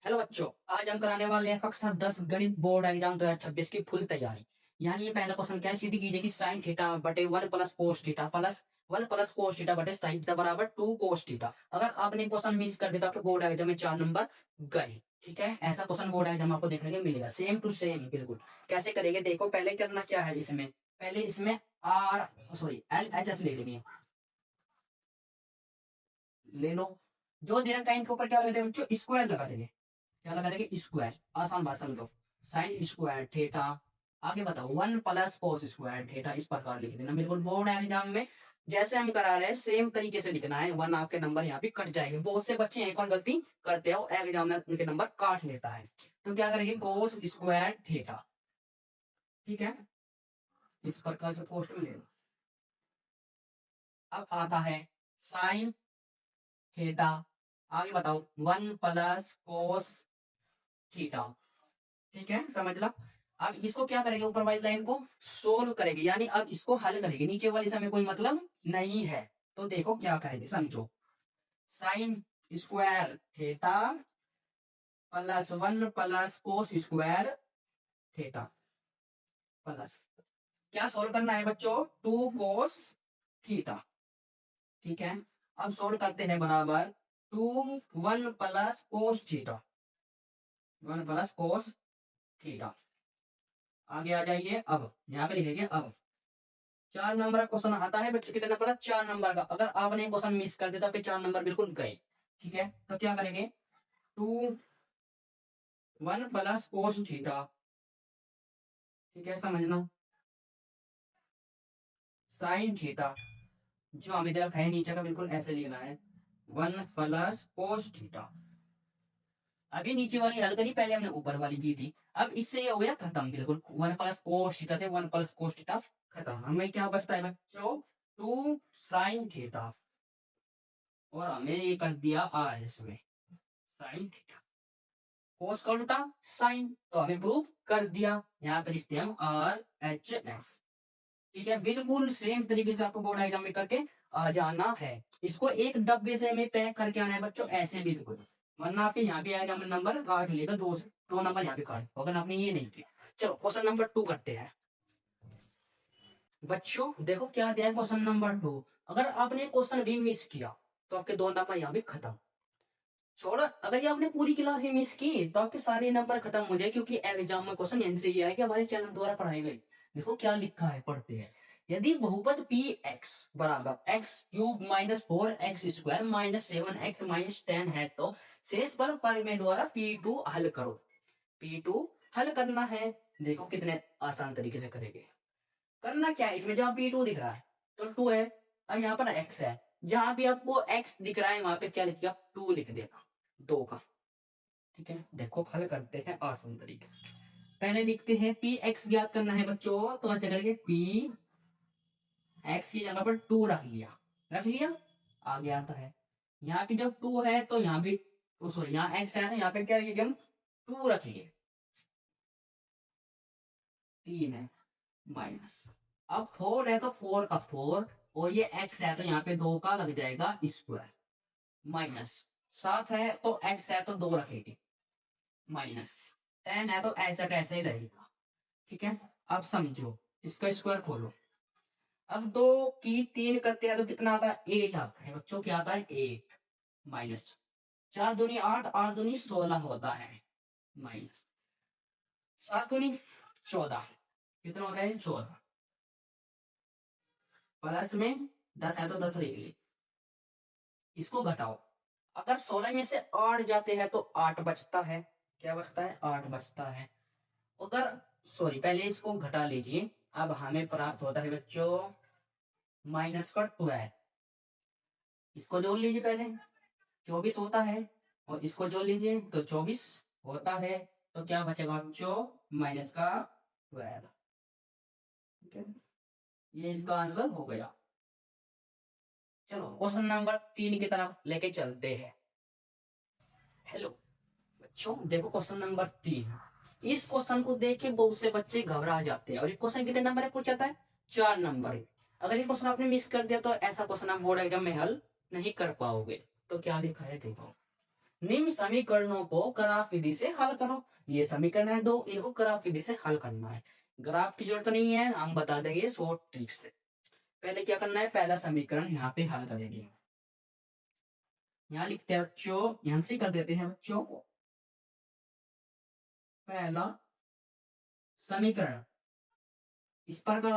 Hello बच्चों, आज हम कराने वाले हैं कक्षा 10 गणित बोर्ड एग्जाम 2026 की फुल तैयारी। यानी ये पहला क्वेश्चन क्या है, सीधी कीजिए कि साइन थीटा बटे 1 plus cos theta plus 1 plus cos theta बटे साइन थीटा बराबर 2 कोस थीटा। अगर आपने क्वेश्चन मिस कर दिया तो आपके बोर्ड एग्जाम में 4 नंबर गए। ठीक है, ऐसा क्वेश्चन बोर्ड एग्जाम आपको देखने को मिलेगा, सेम टू सेम बिल्कुल। कैसे करेंगे देखो, पहले करना क्या है, इसमें पहले इसमें R sorry L H S ले लेंगे। ले लो। जो दे रखा है इनके ऊपर क्या लगा देंगे बच्चों, स्क्वायर लगा देंगे। क्या लगा देंगे, स्क्वायर। आसान बात समझो, साइन स्क्वायर थीटा। आगे बताओ 1 प्लस कोस स्क्वायर थीटा, इस प्रकार लिख देना बिल्कुल बोर्ड एग्जाम में जैसे हम करा रहे हैं सेम तरीके से लिखना है। वन आपके नंबर यहाँ पे कट जाएंगे। बहुत से बच्चे एक और गलती करते हो, एग्जाम में उनके नंबर काट लेता है। तो क्या करेंगे, कोस स्क्वायर थीटा। ठीक है, इस प्रकार से पोस्ट में ले लो। अब आता है साइन थीटा। आगे बताओ 1 प्लस कोस थीटा। ठीक है, समझ ला। अब इसको क्या करेंगे, ऊपर वाली लाइन को सोल्व करेंगे, यानी अब इसको हल करेंगे। नीचे वाली से हमें कोई मतलब नहीं है। तो देखो क्या करेंगे, समझो। Sine square theta plus 1 plus cos square theta plus क्या सोल्व करना है बच्चों, 2 कोस थीटा। ठीक है, अब सोल्व करते हैं बराबर 2 1 plus cos theta, 1 plus cos theta. आगे आ जाइए, अब यहाँ पे लिखेंगे। अब 4 नंबर का क्वेश्चन आता है बच्चों, कितना पड़ा, 4 नंबर का। अगर आपने क्वेश्चन मिस कर दिया तो आपके 4 नंबर बिल्कुल गए। ठीक है, तो क्या करेंगे, 2 1 प्लस कोस थीटा। ठीक है, समझना। साइन थीटा जो हमें दे रखा है नीचे का, बिल्कुल ऐसे लेना है, 1 प्लस कोस थीटा। अभी नीचे वाली हल करी, पहले हमने ऊपर वाली की थी। अब इससे ये हो गया खत्म बिल्कुल, 1 प्लस कोस थीटा से 1 प्लस कोस थीटा खत्म। हमें क्या बचता है बच्चों, 2 साइन थीटा। और हमें ये कर दिया आर इसमें, साइन थीटा। कोस का उल्टा साइन, तो हमें प्रूव कर दिया। यहाँ पे लिखते हैं हम आर एच एस। ठीक है, बिल्कुल सेम तरीके से आपको बोर्ड एग्जाम में करके आ जाना है। इसको एक डब्बे से हमें पैक करके आना है बच्चों, ऐसे बिल्कुल। वरना आपके यहाँ पे आएगा नंबर काट लेगा, दो नंबर यहाँ पे काट, अगर आपने ये नहीं किया। चलो क्वेश्चन नंबर 2 करते हैं बच्चों। देखो क्या दिया है क्वेश्चन नंबर 2। अगर आपने क्वेश्चन भी मिस किया तो आपके 2 नंबर यहाँ पे खत्म। छोड़ो, अगर ये आपने पूरी क्लास ही मिस की तो आपके सारे नंबर खत्म हो जाए, क्योंकि एग्जाम में क्वेश्चन यहीं से ये है कि हमारे चैनल द्वारा पढ़ाई गई। देखो क्या लिखा है, पढ़ते हैं। यदि बहुपद पी एक्स बराबर x cube minus 4 x square minus 7 x minus 10 है, तो शेष पर परिमेय द्वारा P2 हल करो। P2 हल करना है। देखो कितने आसान तरीके से करेंगे। करना क्या है, इसमें जहां P2 दिख रहा है तो 2 है, और यहाँ पर x है। जहां भी आपको x दिख रहा है वहां पे क्या लिखेगा, 2 लिख देना, 2 का। ठीक है, देखो हल करते हैं आसान तरीके से। पहले लिखते हैं पी एक्स ज्ञात करना है बच्चों, तो ऐसे करके पी एक्स की जगह पर 2 रख लिया, रख लिया। आगे आता है, यहाँ पे जब 2 है तो यहाँ भी, सॉरी यहाँ एक्स है ना, यहाँ पे क्या रखिए हम, 2 रख लिए। 3 है माइनस, अब 4 है तो 4 का 4, और ये x है तो यहाँ पे 2 का लग जाएगा स्क्वायर। माइनस 7 है तो x है तो 2 रखेंगे, माइनस 10 है तो ऐसा कैसे ही रहेगा। ठीक है, अब समझो, इसका स्क्वायर खोलो। अब 2 की 3 करते हैं तो कितना आता है, 8 आता है बच्चों। क्या आता है, 8 माइनस 4 दूनी 8, 8 दूनी 16 होता है, माइनस 7 दूनी 14, कितना होता है 14। प्लस में 10 है तो 10 लिख ली। इसको घटाओ, अगर 16 में से 8 जाते हैं तो 8 बचता है। क्या बचता है, 8 बचता है। अगर सॉरी पहले इसको घटा लीजिए। अब हमें प्राप्त होता है बच्चों माइनस का 12। इसको जोड़ लीजिए, पहले 24 होता है, और इसको जोड़ लीजिए तो 24 होता है। तो क्या बचेगा बच्चों, माइनस का 12। ठीक है, ये इसका आंसर हो गया। चलो क्वेश्चन नंबर 3 की तरफ लेके चलते हैं। हेलो बच्चों, देखो क्वेश्चन नंबर 3। इस क्वेश्चन को देख के बहुत से बच्चे घबरा जाते हैं। और ये क्वेश्चन कितने नंबर है पूछा था, 4 नंबर। अगर ये क्वेश्चन आपने मिस कर दिया तो ऐसा क्वेश्चन आप बोर्ड एग्जाम में हल नहीं कर पाओगे। तो क्या लिखा है देखो, निम्न समीकरणों को ग्राफ विधि से हल करो। ये समीकरण है दो, इनको ग्राफ विधि से हल करना है। ग्राफ की जरूरत नहीं है, हम बता देंगे शॉर्ट ट्रिक से। पहले क्या करना है, पहला समीकरण यहाँ पे हल करेंगे। यहाँ लिखते हैं बच्चों, यहाँ से कर देते हैं बच्चों। पहला समीकरण इस प्रकार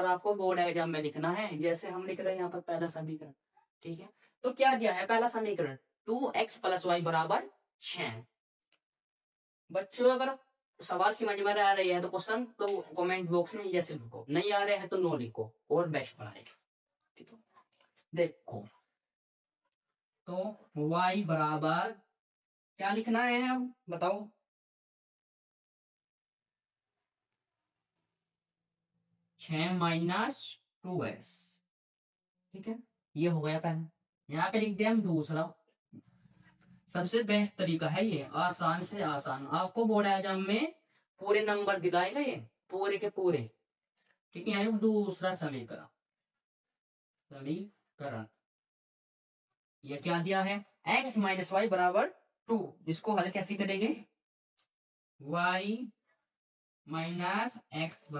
आपको बोर्ड एग्जाम में लिखना है, जैसे हम लिख रहे हैं यहाँ पर पहला समीकरण। ठीक है, तो क्या दिया है पहला समीकरण, 2x + y = 6। बच्चों अगर सवाल समझ में आ रही है तो क्वेश्चन तो कमेंट बॉक्स में यस लिखो, नहीं आ रहे हैं तो नो लिखो और बेस्ट बनाएंगे। ठीक है, देखो तो y बराबर क्या लिखना है, हम बताओ। 6 - 2x। ठीक है, ये हो गया पहला। यहाँ पे लिख दिया हम दूसरा। सबसे बेस्ट तरीका है ये, आसान से आसान। आपको बोर्ड एग्जाम में पूरे नंबर दिलाए गए, पूरे के पूरे। ठीक है, दूसरा समीकरण समीकरण ये क्या दिया है, x - y = 2। इसको हल कैसे करेंगे, y - x =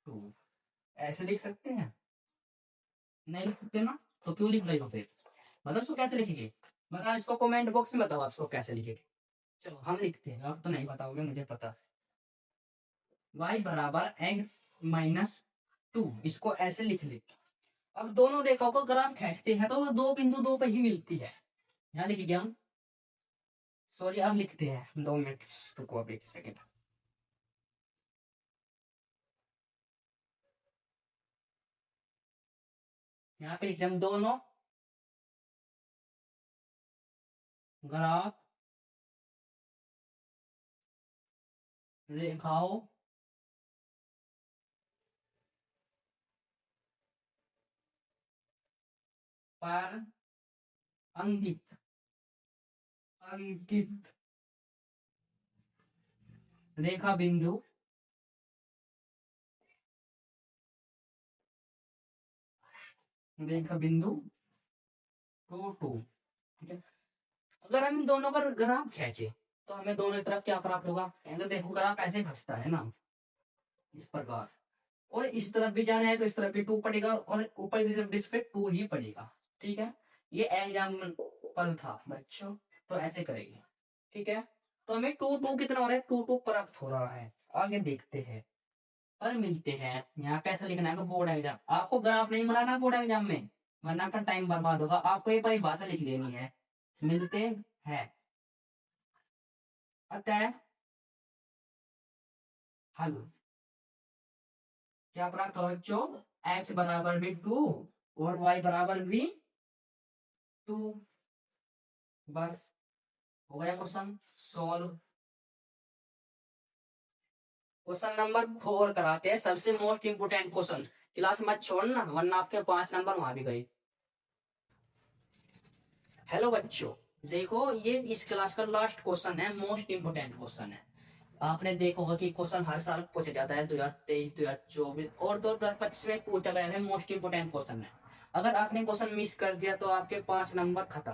2 ऐसे लिख सकते हैं, नहीं लिख सकते ना, तो क्यों लिख रहे हो फिर, मतलब इसको कैसे लिखेंगे, मतलब इसको कमेंट बॉक्स में बताओ आप इसको कैसे लिखेंगे। चलो हम लिखते हैं, आप तो नहीं बताओगे मुझे पता। y = x - 2, इसको ऐसे लिख ले। अब दोनों रेखाओं को ग्राफ खींचते हैं तो वो दो बिंदु दो पे ही मिलती है। यहाँ लिखिए हम, सॉरी अब लिखते हैं, 2 मिनट रुको, अब 1 सेकेंड। यहाँ पे लिखते हैं हम, दोनों ग्राफ रेखाओं पर अंकित अंकित रेखा बिंदु टू टू। ठीक है, अगर हम इन दोनों का ग्राफ खींचे तो हमें दोनों तरफ क्या प्राप्त होगा, अगर देखो ग्राफ ऐसे खसता है ना इस प्रकार, और इस तरफ भी जाना है तो इस तरफ भी 2 पड़ेगा और ऊपर की तरफ इस पे 2 ही पड़ेगा। ठीक है, ये एग्जाम्पल था बच्चों, तो ऐसे करेंगे। ठीक है, तो हमें 2 कितना हो रहा है, 2 प्राप्त हो रहा है। आगे देखते हैं और मिलते हैं। यहाँ पे ऐसा लिखना है बोर्ड एग्जाम, आपको ग्राफ नहीं बनाना बोर्ड एग्जाम में, वरना आपका टाइम बर्बाद होगा। आपको ये परिभाषा लिख देनी है, मिलते हैं अतः हल। क्या प्राप्त हो बच्चों, x = 2 और y = 2। बस हो गया क्वेश्चन सॉल्व। क्वेश्चन नंबर 4 कराते हैं, सबसे मोस्ट इंपोर्टेंट क्वेश्चन। क्लास मत छोड़ना वरना आपके 5 नंबर वहां भी गए। हेलो बच्चों, देखो ये इस क्लास का लास्ट क्वेश्चन है, मोस्ट इंपोर्टेंट क्वेश्चन है। आपने देखा होगा कि क्वेश्चन हर साल पूछा जाता है, 2023, 2024 और 2025 में पूछा गया है, मोस्ट इंपोर्टेंट क्वेश्चन है। अगर आपने क्वेश्चन मिस कर दिया तो आपके 5 नंबर खत्म।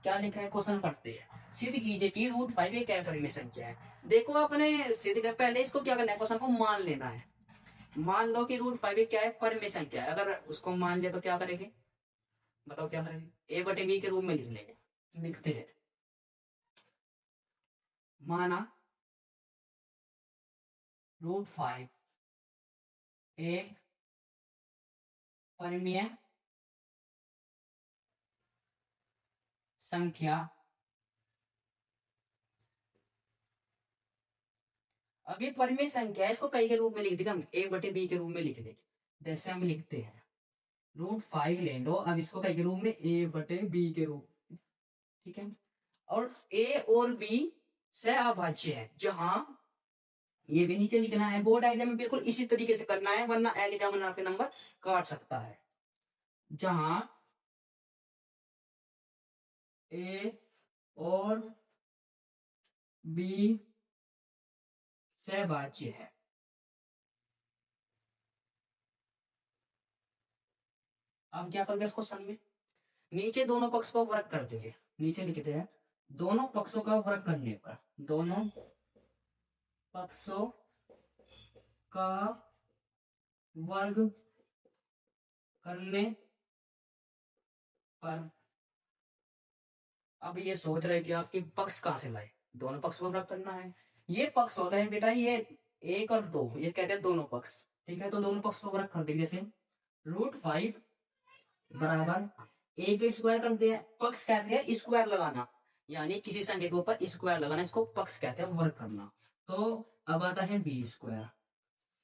क्या लिखा है, क्वेश्चन पढ़ते हैं। सिद्ध कीजिए कि √5 एक एफर्मेशन क्या है। देखो आपने सिद्ध कर, पहले इसको क्या करना है, क्वेश्चन को मान लेना है। मान लो कि √5 क्या है, परमेशन क्या है। अगर उसको मान लिया तो क्या करेंगे, बताओ क्या करेंगे, a/b के रूप में लिख लेंगे। लिखते हैं, माना √5 एक परमीय संख्या। अब ये परमीय संख्या है, इसको कई के रूप में लिख देंगे हम, a/b के रूप में लिख देंगे। जैसे हम लिखते हैं √5 ले लो, अब इसको कई के रूप में, a/b के रूप में। ठीक है, और a और b से अभाज्य है, जहां ये भी नीचे लिखना है। बोर्ड डायग्राम में बिल्कुल इसी तरीके से करना है, वरना एग्जामिनर आपके नंबर काट सकता है। जहां a और b से अभाज्य है। अब क्या करोगे इस क्वेश्चन में, नीचे दोनों पक्ष को वर्ग कर देंगे, नीचे लिखते हैं दोनों पक्षों का वर्ग करने पर, दोनों पक्षों का वर्ग करने पर। अब ये सोच रहे कि आपकी पक्ष कहां से लाए, दोनों पक्ष को वर्ग करना है। ये पक्ष होता है बेटा ये 1 और 2, ये कहते हैं दोनों पक्ष। ठीक है, तो दोनों पक्ष को वर्ग कर देंगे, जैसे √5 बराबर 1 स्क्वायर करते हैं, पक्ष कहते हैं स्क्वायर लगाना, यानी किसी संख्या के ऊपर स्क्वायर लगाना, इसको पक्ष कहते हैं वर्ग करना। तो अब आता है b स्क्वायर,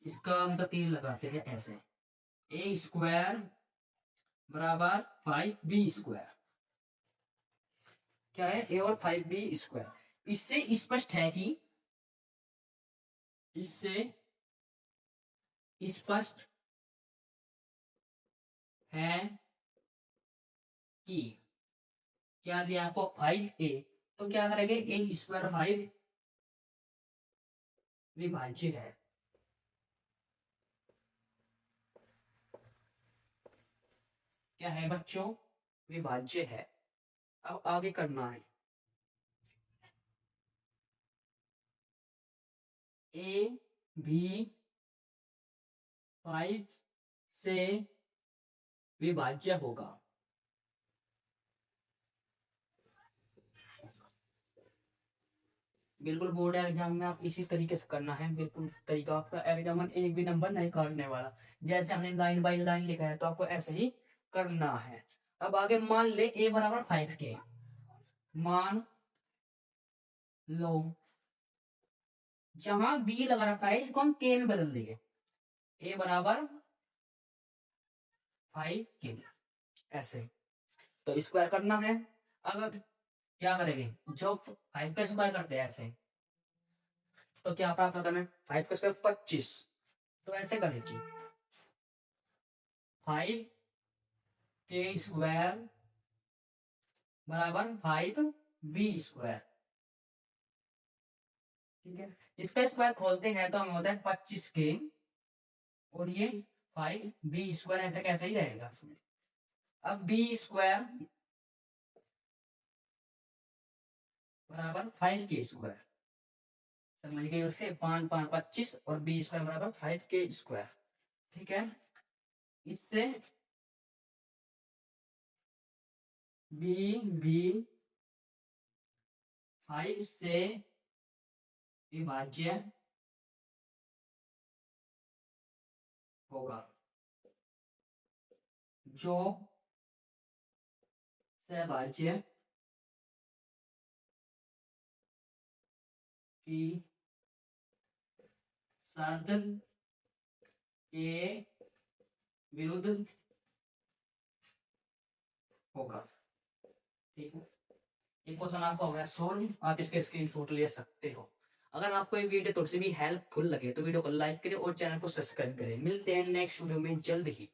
इसका मतलब तीर लगाते हैं ऐसे, a स्क्वायर बराबर 5b स्क्वायर, क्या है a और 5b स्क्वायर। इससे स्पष्ट है कि, इससे स्पष्ट है कि, क्या दिया आपको 5a, तो क्या करेंगे a स्क्वायर 5 विभाज्य है, क्या है बच्चों, विभाज्य है। अब आगे करना है, a भी 5 से विभाज्य होगा। बिल्कुल बोर्ड एग्जाम में आप इसी तरीके से करना है, बिल्कुल तरीका, आपका एग्जाम में एक भी नंबर नहीं काटने वाला। जैसे हमने लाइन बाय लाइन लिखा है तो आपको ऐसे ही करना है। अब आगे मान ले a बराबर 5 के, मान लो जहां b लगा रखा है इसको हम k में बदल देंगे, a बराबर 5 के, ऐसे। तो स्क्वायर करना है, अब क्या करेंगे, जो 5 का स्क्वायर करते हैं ऐसे, तो क्या प्राप्त होता है 5 का स्क्वायर 25, तो ऐसे करेंगे 5 के स्क्वायर बराबर 5b स्क्वायर। ठीक है, इसका स्क्वायर खोलते हैं तो हमें होता है 25 के, और ये 5b स्क्वायर ऐसा कैसा ही रहेगा इसमें। अब b स्क्वायर बराबर 5 के स्क्वायर, समझ गए, उसके 5 5 25 और b स्क्वायर बराबर 5 के स्क्वायर। ठीक है, इससे b 5 से विभाज्य होगा, जो सहभाज्य की शर्त के विरुद्ध होगा। ठीक है, ये क्वेश्चन आपका हो गया सोल्व, आप इसके स्क्रीनशॉट ले सकते हो। अगर आपको ये वीडियो थोड़ी सी भी हेल्पफुल लगे तो वीडियो को लाइक करें और चैनल को सब्सक्राइब करें। मिलते हैं नेक्स्ट वीडियो में जल्द ही।